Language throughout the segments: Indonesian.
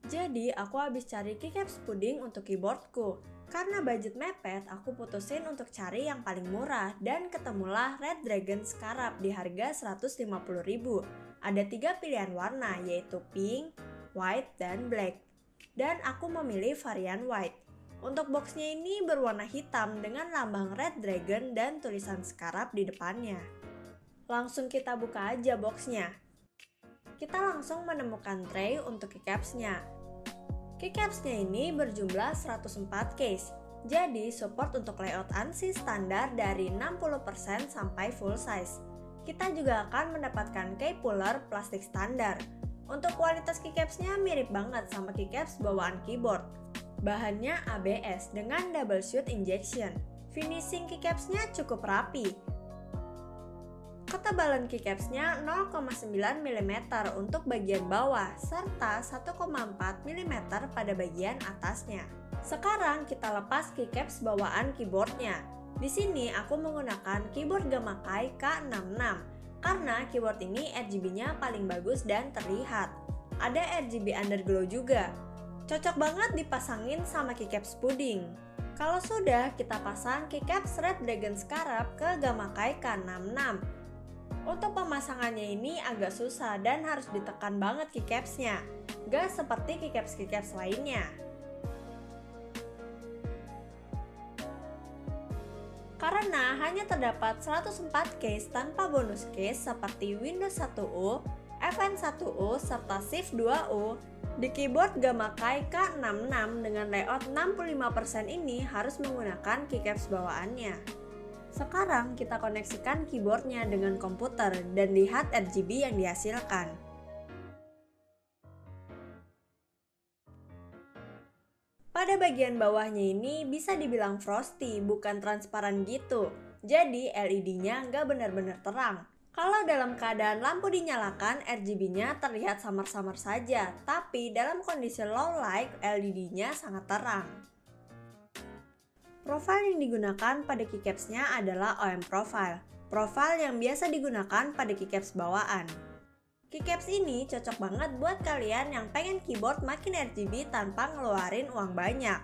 Jadi aku habis cari keycaps puding untuk keyboardku. Karena budget mepet, aku putusin untuk cari yang paling murah dan ketemulah Red Dragon Scarab di harga 150.000. Ada 3 pilihan warna yaitu pink, white, dan black. Dan aku memilih varian white. Untuk boxnya ini berwarna hitam dengan lambang Red Dragon dan tulisan Scarab di depannya. Langsung kita buka aja boxnya. Kita langsung menemukan tray untuk keycapsnya. Keycapsnya ini berjumlah 104 case, jadi support untuk layout ANSI standar dari 60% sampai full size. Kita juga akan mendapatkan key puller plastik standar. Untuk kualitas keycapsnya mirip banget sama keycaps bawaan keyboard. Bahannya ABS dengan double shoot injection. Finishing keycapsnya cukup rapi. Ketebalan keycapsnya 0,9 mm untuk bagian bawah serta 1,4 mm pada bagian atasnya. Sekarang kita lepas keycaps bawaan keyboardnya. Di sini aku menggunakan keyboard Gamakai K66 karena keyboard ini RGB-nya paling bagus dan terlihat. Ada RGB underglow juga. Cocok banget dipasangin sama keycaps puding. Kalau sudah, kita pasang keycaps Red Dragon Scarab ke Gamakai K66. Untuk pemasangannya ini agak susah dan harus ditekan banget keycapsnya, gak seperti keycaps lainnya. Karena hanya terdapat 104 case tanpa bonus case seperti Windows 1U, FN1U, serta Shift 2U, di keyboard Gamakai K66 dengan layout 65% ini harus menggunakan keycaps bawaannya. Sekarang kita koneksikan keyboardnya dengan komputer dan lihat RGB yang dihasilkan. Pada bagian bawahnya ini bisa dibilang frosty, bukan transparan gitu. Jadi LED-nya nggak benar-benar terang. Kalau dalam keadaan lampu dinyalakan, RGB-nya terlihat samar-samar saja, tapi dalam kondisi low light, LED-nya sangat terang. Profile yang digunakan pada keycapsnya adalah OM Profile, profile yang biasa digunakan pada keycaps bawaan. Keycaps ini cocok banget buat kalian yang pengen keyboard makin RGB tanpa ngeluarin uang banyak.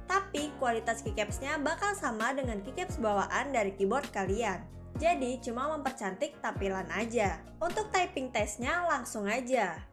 Tapi kualitas keycapsnya bakal sama dengan keycaps bawaan dari keyboard kalian. Jadi cuma mempercantik tampilan aja. Untuk typing testnya langsung aja.